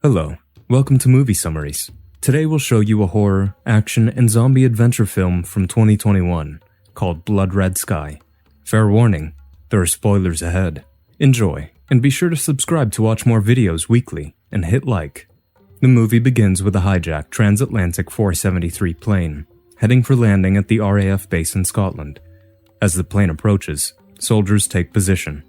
Hello, welcome to Movie Summaries. Today we'll show you a horror, action, and zombie adventure film from 2021 called Blood Red Sky. Fair warning, there are spoilers ahead. Enjoy, and be sure to subscribe to watch more videos weekly, and hit like. The movie begins with a hijacked Transatlantic 473 plane, heading for landing at the RAF base in Scotland. As the plane approaches, soldiers take position.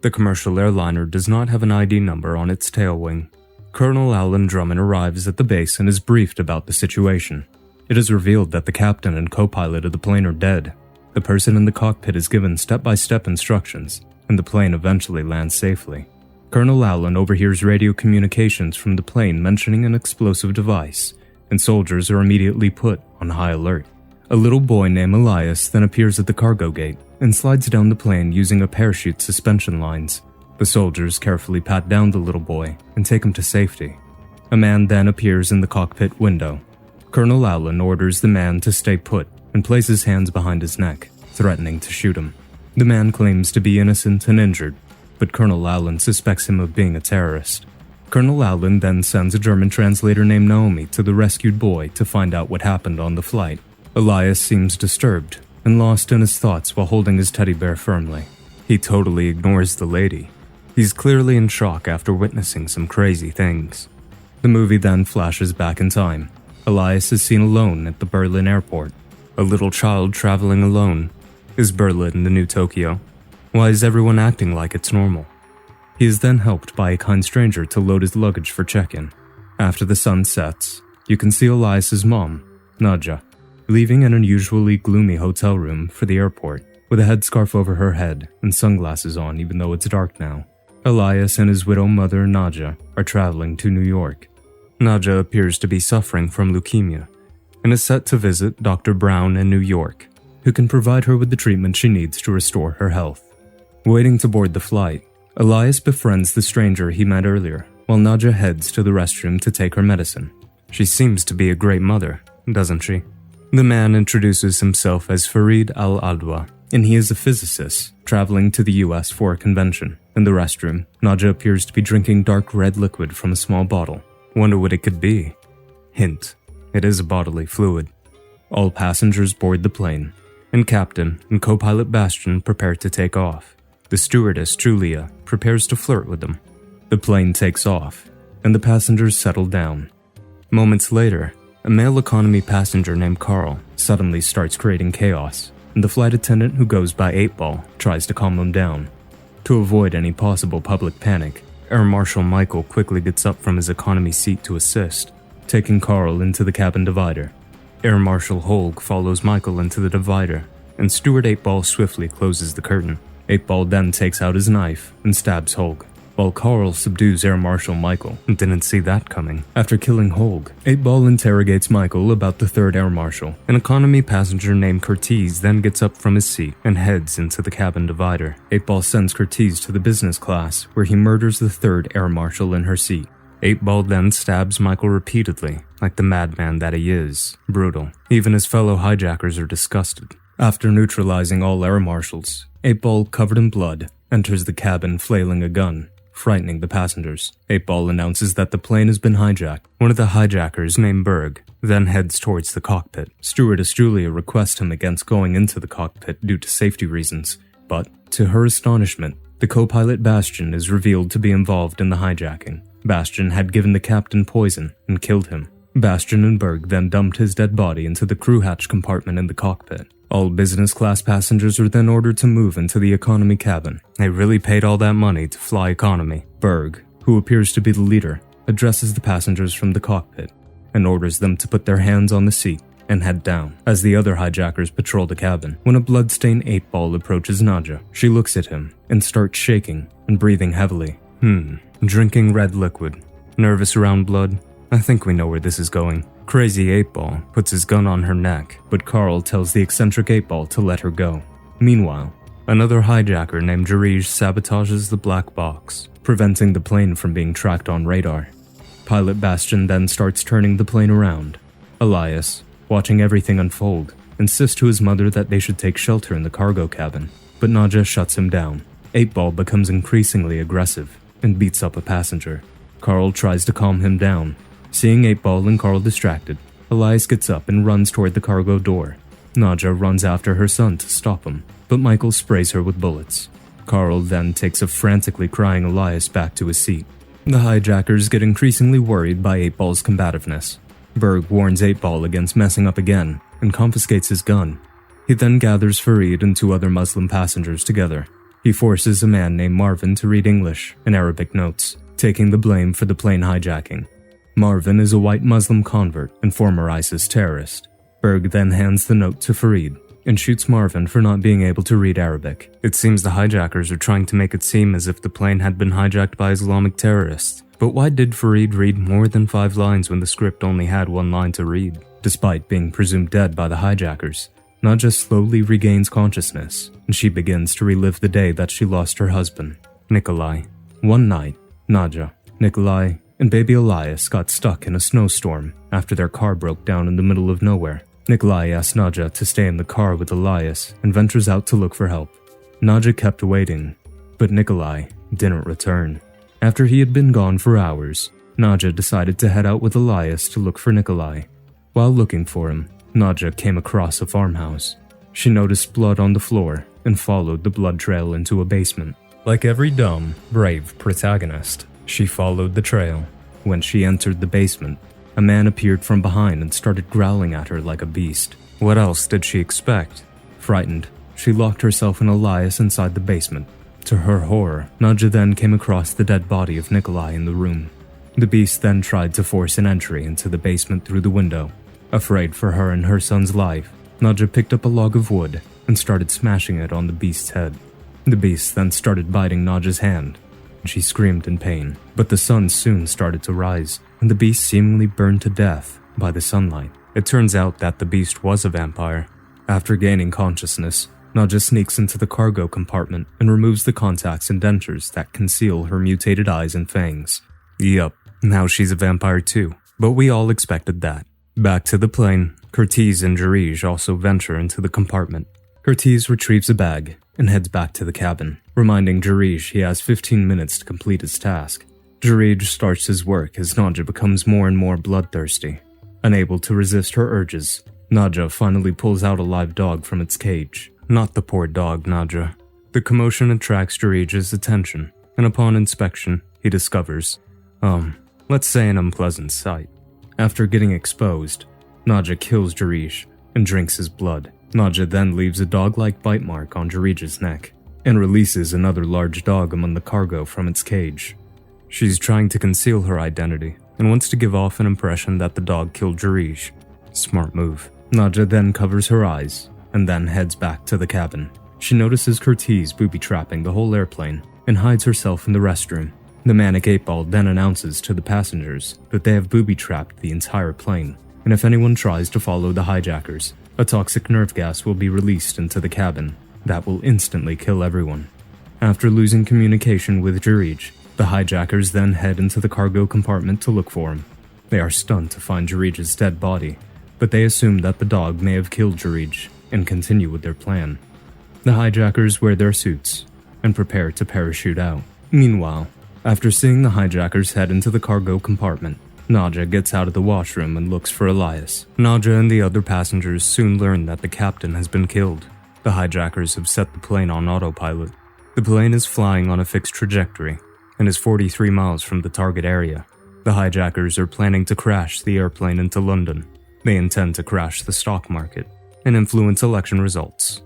The commercial airliner does not have an ID number on its tail wing. Colonel Alan Drummond arrives at the base and is briefed about the situation. It is revealed that the captain and co-pilot of the plane are dead. The person in the cockpit is given step-by-step instructions, and the plane eventually lands safely. Colonel Alan overhears radio communications from the plane mentioning an explosive device, and soldiers are immediately put on high alert. A little boy named Elias then appears at the cargo gate and slides down the plane using a parachute suspension lines. The soldiers carefully pat down the little boy and take him to safety. A man then appears in the cockpit window. Colonel Alan orders the man to stay put and place his hands behind his neck, threatening to shoot him. The man claims to be innocent and injured, but Colonel Alan suspects him of being a terrorist. Colonel Alan then sends a German translator named Naomi to the rescued boy to find out what happened on the flight. Elias seems disturbed and lost in his thoughts while holding his teddy bear firmly. He totally ignores the lady. He's clearly in shock after witnessing some crazy things. The movie then flashes back in time. Elias is seen alone at the Berlin airport. A little child traveling alone. Is Berlin the new Tokyo? Why is everyone acting like it's normal? He is then helped by a kind stranger to load his luggage for check-in. After the sun sets, you can see Elias's mom, Nadja, leaving an unusually gloomy hotel room for the airport, with a headscarf over her head and sunglasses on even though it's dark now. Elias and his widow mother, Nadja, are traveling to New York. Nadja appears to be suffering from leukemia and is set to visit Dr. Brown in New York, who can provide her with the treatment she needs to restore her health. Waiting to board the flight, Elias befriends the stranger he met earlier, while Nadja heads to the restroom to take her medicine. She seems to be a great mother, doesn't she? The man introduces himself as Farid al-Adwa, and he is a physicist traveling to the US for a convention. In the restroom, Nadja appears to be drinking dark red liquid from a small bottle. Wonder what it could be. Hint, it is a bodily fluid. All passengers board the plane, and Captain and co-pilot Bastian prepare to take off. The stewardess, Julia, prepares to flirt with them. The plane takes off, and the passengers settle down. Moments later, a male economy passenger named Carl suddenly starts creating chaos, and the flight attendant who goes by 8-Ball tries to calm him down. To avoid any possible public panic, Air Marshal Michael quickly gets up from his economy seat to assist, taking Carl into the cabin divider. Air Marshal Holg follows Michael into the divider, and Steward 8-Ball swiftly closes the curtain. 8-Ball then takes out his knife and stabs Holg, while Carl subdues Air Marshal Michael and didn't see that coming. After killing Holg, 8-Ball interrogates Michael about the third Air Marshal. An economy passenger named Curtiz then gets up from his seat and heads into the cabin divider. 8-Ball sends Curtiz to the business class, where he murders the third Air Marshal in her seat. 8-Ball then stabs Michael repeatedly, like the madman that he is. Brutal. Even his fellow hijackers are disgusted. After neutralizing all Air Marshals, 8-Ball, covered in blood, enters the cabin flailing a gun, frightening the passengers. 8-Ball announces that the plane has been hijacked. One of the hijackers, named Berg, then heads towards the cockpit. Stewardess Julia requests him against going into the cockpit due to safety reasons, but, to her astonishment, the co-pilot Bastian is revealed to be involved in the hijacking. Bastian had given the captain poison and killed him. Bastian and Berg then dumped his dead body into the crew hatch compartment in the cockpit. All business class passengers are then ordered to move into the economy cabin. They really paid all that money to fly economy. Berg, who appears to be the leader, addresses the passengers from the cockpit and orders them to put their hands on the seat and head down, as the other hijackers patrol the cabin. When a bloodstained 8-Ball approaches Nadja, she looks at him and starts shaking and breathing heavily. Drinking red liquid. Nervous around blood? I think we know where this is going. Crazy 8-Ball puts his gun on her neck, but Carl tells the eccentric 8-Ball to let her go. Meanwhile, another hijacker named Jarij sabotages the black box, preventing the plane from being tracked on radar. Pilot Bastian then starts turning the plane around. Elias, watching everything unfold, insists to his mother that they should take shelter in the cargo cabin, but Nadja shuts him down. 8-Ball becomes increasingly aggressive and beats up a passenger. Carl tries to calm him down. Seeing 8-Ball and Carl distracted, Elias gets up and runs toward the cargo door. Nadja runs after her son to stop him, but Michael sprays her with bullets. Carl then takes a frantically crying Elias back to his seat. The hijackers get increasingly worried by 8-Ball's combativeness. Berg warns 8-Ball against messing up again and confiscates his gun. He then gathers Fareed and 2 other Muslim passengers together. He forces a man named Marvin to read English and Arabic notes, taking the blame for the plane hijacking. Marvin is a white Muslim convert and former ISIS terrorist. Berg then hands the note to Fareed and shoots Marvin for not being able to read Arabic. It seems the hijackers are trying to make it seem as if the plane had been hijacked by Islamic terrorists. But why did Fareed read more than 5 lines when the script only had 1 line to read? Despite being presumed dead by the hijackers, Nadja slowly regains consciousness, and she begins to relive the day that she lost her husband, Nikolai. One night, Nadja, Nikolai, and baby Elias got stuck in a snowstorm after their car broke down in the middle of nowhere. Nikolai asks Nadja to stay in the car with Elias and ventures out to look for help. Nadja kept waiting, but Nikolai didn't return. After he had been gone for hours, Nadja decided to head out with Elias to look for Nikolai. While looking for him, Nadja came across a farmhouse. She noticed blood on the floor and followed the blood trail into a basement. Like every dumb, brave protagonist, she followed the trail. When she entered the basement, a man appeared from behind and started growling at her like a beast. What else did she expect? Frightened, she locked herself and Elias inside the basement. To her horror, Nadja then came across the dead body of Nikolai in the room. The beast then tried to force an entry into the basement through the window. Afraid for her and her son's life, Nadja picked up a log of wood and started smashing it on the beast's head. The beast then started biting Nadja's hand. She screamed in pain, but the sun soon started to rise, and the beast seemingly burned to death by the sunlight. It turns out that the beast was a vampire. After gaining consciousness, Nadja sneaks into the cargo compartment and removes the contacts and dentures that conceal her mutated eyes and fangs. Yup, now she's a vampire too, but we all expected that. Back to the plane, Curtiz and Jarij also venture into the compartment. Curtiz retrieves a bag and heads back to the cabin, reminding Jarij he has 15 minutes to complete his task. Jarij starts his work as Nadja becomes more and more bloodthirsty. Unable to resist her urges, Nadja finally pulls out a live dog from its cage. Not the poor dog, Nadja. The commotion attracts Jarij's attention, and upon inspection, he discovers, let's say an unpleasant sight. After getting exposed, Nadja kills Jarij and drinks his blood. Nadja then leaves a dog-like bite mark on Jarij's neck, and releases another large dog among the cargo from its cage. She's trying to conceal her identity, and wants to give off an impression that the dog killed Jarij. Smart move. Nadja then covers her eyes, and then heads back to the cabin. She notices Curtiz booby-trapping the whole airplane, and hides herself in the restroom. The manic 8-Ball then announces to the passengers that they have booby-trapped the entire plane, and if anyone tries to follow the hijackers, a toxic nerve gas will be released into the cabin that will instantly kill everyone. After losing communication with Jarij, the hijackers then head into the cargo compartment to look for him. They are stunned to find Jarij's dead body, but they assume that the dog may have killed Jarij and continue with their plan. The hijackers wear their suits and prepare to parachute out. Meanwhile, after seeing the hijackers head into the cargo compartment, Nadja gets out of the washroom and looks for Elias. Nadja and the other passengers soon learn that the captain has been killed. The hijackers have set the plane on autopilot. The plane is flying on a fixed trajectory and is 43 miles from the target area. The hijackers are planning to crash the airplane into London. They intend to crash the stock market and influence election results.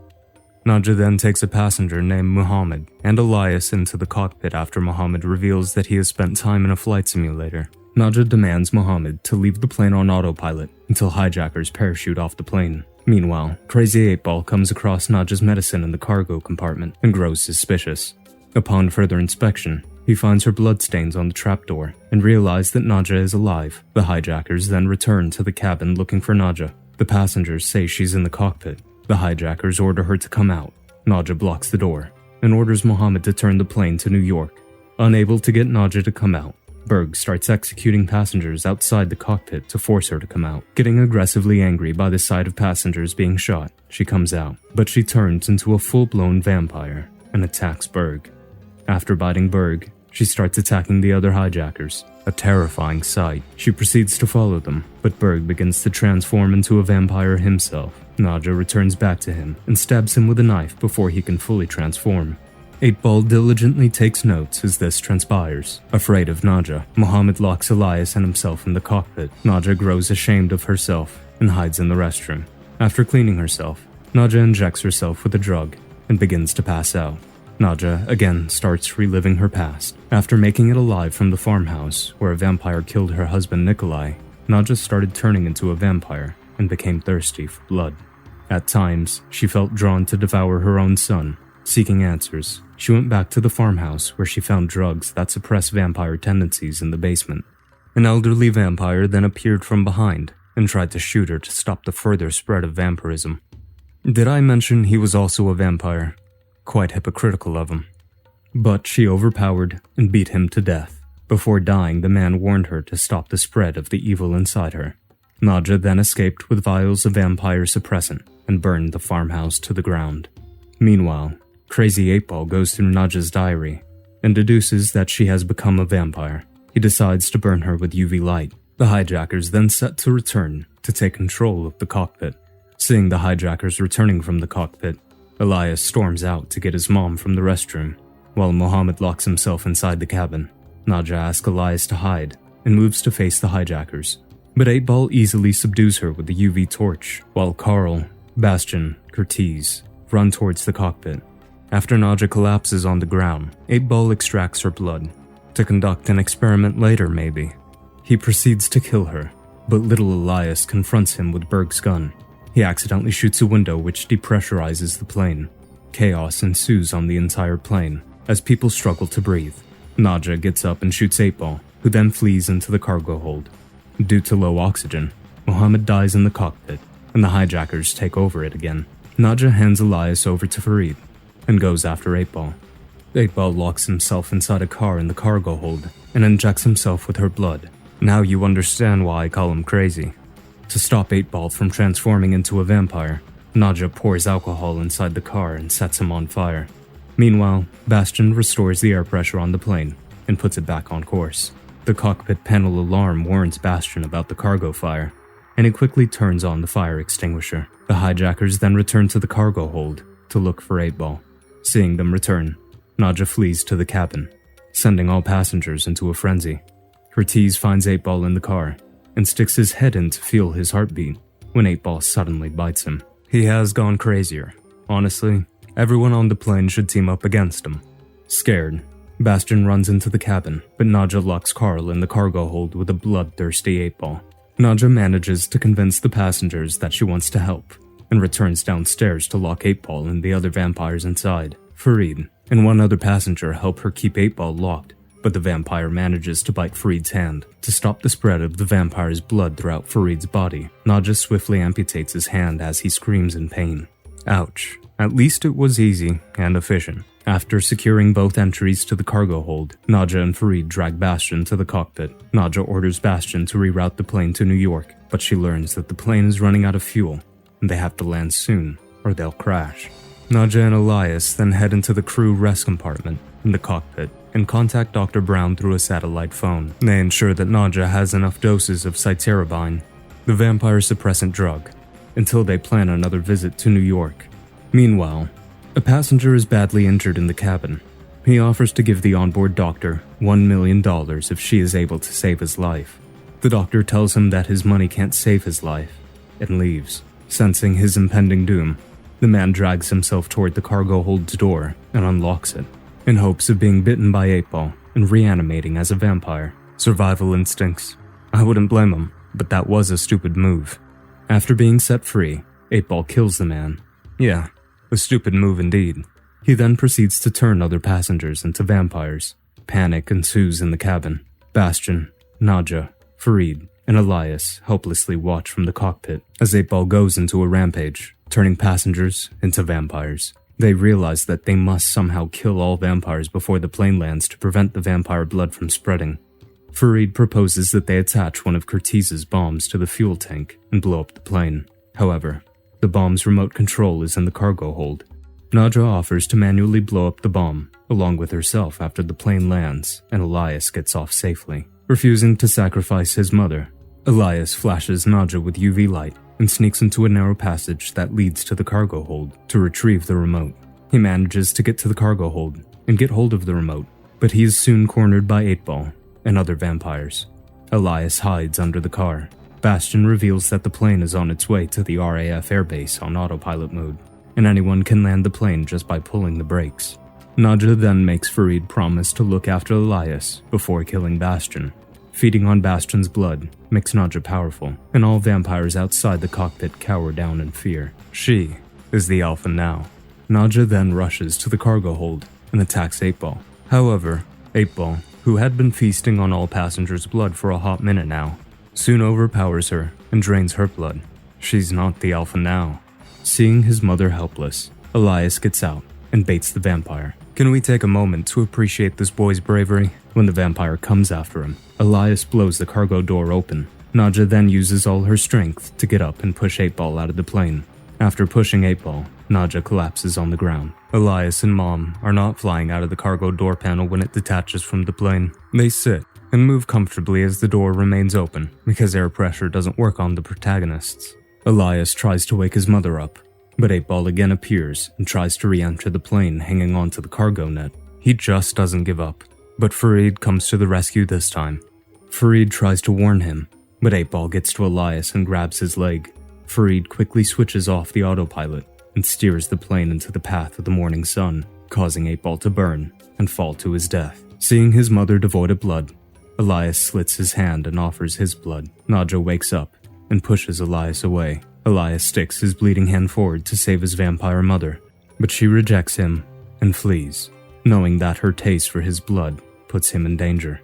Nadja then takes a passenger named Muhammad and Elias into the cockpit after Muhammad reveals that he has spent time in a flight simulator. Nadja demands Muhammad to leave the plane on autopilot until hijackers parachute off the plane. Meanwhile, Crazy 8-Ball comes across Nadja's medicine in the cargo compartment and grows suspicious. Upon further inspection, he finds her bloodstains on the trapdoor and realizes that Nadja is alive. The hijackers then return to the cabin looking for Nadja. The passengers say she's in the cockpit. The hijackers order her to come out. Nadja blocks the door and orders Muhammad to turn the plane to New York. Unable to get Nadja to come out, Berg starts executing passengers outside the cockpit to force her to come out. Getting aggressively angry by the sight of passengers being shot, she comes out, but she turns into a full-blown vampire and attacks Berg. After biting Berg, She starts attacking the other hijackers, a terrifying sight. She proceeds to follow them, but Berg begins to transform into a vampire himself. Nadja returns back to him and stabs him with a knife before he can fully transform. 8-Ball diligently takes notes as this transpires. Afraid of Nadja, Mohammed locks Elias and himself in the cockpit. Nadja grows ashamed of herself and hides in the restroom. After cleaning herself, Nadja injects herself with a drug and begins to pass out. Nadja again starts reliving her past. After making it alive from the farmhouse where a vampire killed her husband Nikolai, Nadja started turning into a vampire and became thirsty for blood. At times, she felt drawn to devour her own son. Seeking answers, she went back to the farmhouse where she found drugs that suppress vampire tendencies in the basement. An elderly vampire then appeared from behind and tried to shoot her to stop the further spread of vampirism. Did I mention he was also a vampire? Quite hypocritical of him. But she overpowered and beat him to death. Before dying, the man warned her to stop the spread of the evil inside her. Nadja then escaped with vials of vampire suppressant and burned the farmhouse to the ground. Meanwhile, Crazy 8-Ball goes through Nadja's diary and deduces that she has become a vampire. He decides to burn her with UV light. The hijackers then set to return to take control of the cockpit. Seeing the hijackers returning from the cockpit, Elias storms out to get his mom from the restroom, while Mohammed locks himself inside the cabin. Nadja asks Elias to hide and moves to face the hijackers, but 8-Ball easily subdues her with the UV torch, while Carl, Bastian, Curtiz run towards the cockpit. After Nadja collapses on the ground, 8-Ball extracts her blood. To conduct an experiment later, maybe. He proceeds to kill her, but little Elias confronts him with Berg's gun. He accidentally shoots a window which depressurizes the plane. Chaos ensues on the entire plane as people struggle to breathe. Nadja gets up and shoots 8-Ball, who then flees into the cargo hold. Due to low oxygen, Mohammed dies in the cockpit, and the hijackers take over it again. Nadja hands Elias over to Farid and goes after 8-Ball. 8-Ball locks himself inside a car in the cargo hold and injects himself with her blood. Now you understand why I call him crazy. To stop 8-Ball from transforming into a vampire, Nadja pours alcohol inside the car and sets him on fire. Meanwhile, Bastian restores the air pressure on the plane and puts it back on course. The cockpit panel alarm warns Bastian about the cargo fire, and he quickly turns on the fire extinguisher. The hijackers then return to the cargo hold to look for 8-Ball. Seeing them return, Nadja flees to the cabin, sending all passengers into a frenzy. Curtiz finds 8-Ball in the car and sticks his head in to feel his heartbeat when 8-Ball suddenly bites him. He has gone crazier. Honestly, everyone on the plane should team up against him. Scared, Bastian runs into the cabin, but Nadja locks Carl in the cargo hold with a bloodthirsty 8-Ball. Nadja manages to convince the passengers that she wants to help, and returns downstairs to lock 8-Ball and the other vampires inside. Farid and one other passenger help her keep 8-Ball locked, but the vampire manages to bite Farid's hand. To stop the spread of the vampire's blood throughout Farid's body, Nadja swiftly amputates his hand as he screams in pain. Ouch. At least it was easy and efficient. After securing both entries to the cargo hold, Nadja and Farid drag Bastian to the cockpit. Nadja orders Bastian to reroute the plane to New York, but she learns that the plane is running out of fuel, and they have to land soon, or they'll crash. Nadja and Elias then head into the crew rest compartment in the cockpit and contact Dr. Brown through a satellite phone. They ensure that Nadja has enough doses of cytarabine, the vampire suppressant drug, until they plan another visit to New York. Meanwhile, a passenger is badly injured in the cabin. He offers to give the onboard doctor $1 million if she is able to save his life. The doctor tells him that his money can't save his life, and leaves. Sensing his impending doom, the man drags himself toward the cargo hold's door and unlocks it, in hopes of being bitten by 8-Ball and reanimating as a vampire. Survival instincts. I wouldn't blame him, but that was a stupid move. After being set free, 8-Ball kills the man. Yeah, a stupid move indeed. He then proceeds to turn other passengers into vampires. Panic ensues in the cabin. Bastian, Nadja, Farid, and Elias helplessly watch from the cockpit as 8-Ball goes into a rampage, turning passengers into vampires. They realize that they must somehow kill all vampires before the plane lands to prevent the vampire blood from spreading. Farid proposes that they attach one of Curtiz's bombs to the fuel tank and blow up the plane. However, the bomb's remote control is in the cargo hold. Nadja offers to manually blow up the bomb, along with herself after the plane lands and Elias gets off safely. Refusing to sacrifice his mother, Elias flashes Nadja with UV light and sneaks into a narrow passage that leads to the cargo hold to retrieve the remote. He manages to get to the cargo hold and get hold of the remote, but he is soon cornered by 8-Ball and other vampires. Elias hides under the car. Bastion reveals that the plane is on its way to the RAF airbase on autopilot mode, and anyone can land the plane just by pulling the brakes. Nadja then makes Farid promise to look after Elias before killing Bastion. Feeding on Bastion's blood makes Nadja powerful, and all vampires outside the cockpit cower down in fear. She is the alpha now. Nadja then rushes to the cargo hold and attacks 8-Ball. However, 8-Ball, who had been feasting on all passengers' blood for a hot minute now, soon overpowers her and drains her blood. She's not the alpha now. Seeing his mother helpless, Elias gets out and baits the vampire. Can we take a moment to appreciate this boy's bravery? When the vampire comes after him, Elias blows the cargo door open. Nadja then uses all her strength to get up and push 8-Ball out of the plane. After pushing 8-Ball, Nadja collapses on the ground. Elias and Mom are not flying out of the cargo door panel when it detaches from the plane. They sit and move comfortably as the door remains open because air pressure doesn't work on the protagonists. Elias tries to wake his mother up, but 8-Ball again appears and tries to re-enter the plane hanging onto the cargo net. He just doesn't give up, but Farid comes to the rescue this time. Farid tries to warn him, but 8-Ball gets to Elias and grabs his leg. Farid quickly switches off the autopilot and steers the plane into the path of the morning sun, causing 8-Ball to burn and fall to his death. Seeing his mother devoid of blood, Elias slits his hand and offers his blood. Nadja wakes up and pushes Elias away. Elias sticks his bleeding hand forward to save his vampire mother, but she rejects him and flees, knowing that her taste for his blood puts him in danger.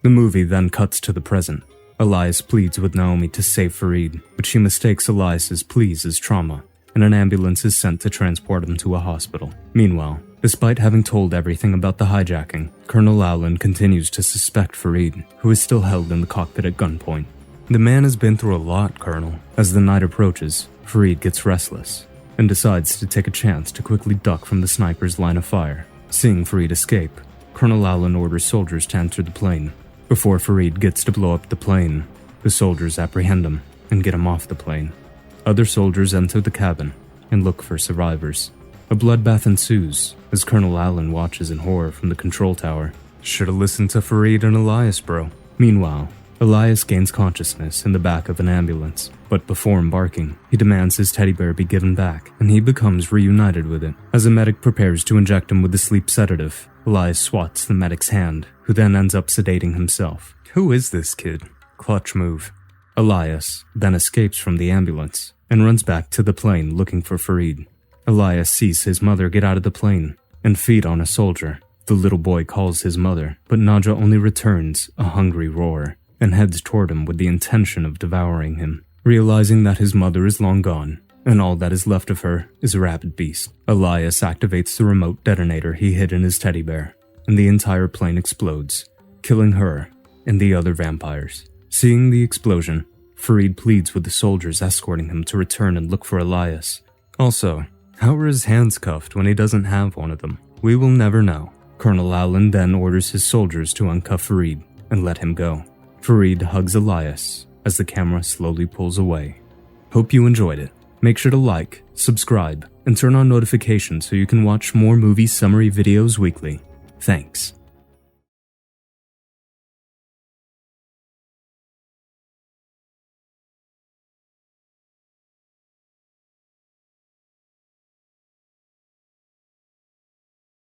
The movie then cuts to the present. Elias pleads with Naomi to save Farid, but she mistakes Elias's pleas as trauma, and an ambulance is sent to transport him to a hospital. Meanwhile, despite having told everything about the hijacking, Colonel Alan continues to suspect Farid, who is still held in the cockpit at gunpoint. The man has been through a lot, Colonel. As the night approaches, Farid gets restless and decides to take a chance to quickly duck from the sniper's line of fire. Seeing Farid escape, Colonel Alan orders soldiers to enter the plane. Before Farid gets to blow up the plane, the soldiers apprehend him and get him off the plane. Other soldiers enter the cabin and look for survivors. A bloodbath ensues as Colonel Alan watches in horror from the control tower. Should've listened to Farid and Elias, bro. Meanwhile, Elias gains consciousness in the back of an ambulance, but before embarking, he demands his teddy bear be given back, and he becomes reunited with it. As a medic prepares to inject him with a sleep sedative, Elias swats the medic's hand, who then ends up sedating himself. Who is this kid? Clutch move. Elias then escapes from the ambulance and runs back to the plane looking for Farid. Elias sees his mother get out of the plane and feed on a soldier. The little boy calls his mother, but Nadja only returns a hungry roar and heads toward him with the intention of devouring him. Realizing that his mother is long gone, and all that is left of her is a rabid beast, Elias activates the remote detonator he hid in his teddy bear, and the entire plane explodes, killing her and the other vampires. Seeing the explosion, Farid pleads with the soldiers escorting him to return and look for Elias. Also, how are his hands cuffed when he doesn't have one of them? We will never know. Colonel Alan then orders his soldiers to uncuff Farid and let him go. Farid hugs Elias as the camera slowly pulls away. Hope you enjoyed it. Make sure to like, subscribe, and turn on notifications so you can watch more movie summary videos weekly. Thanks.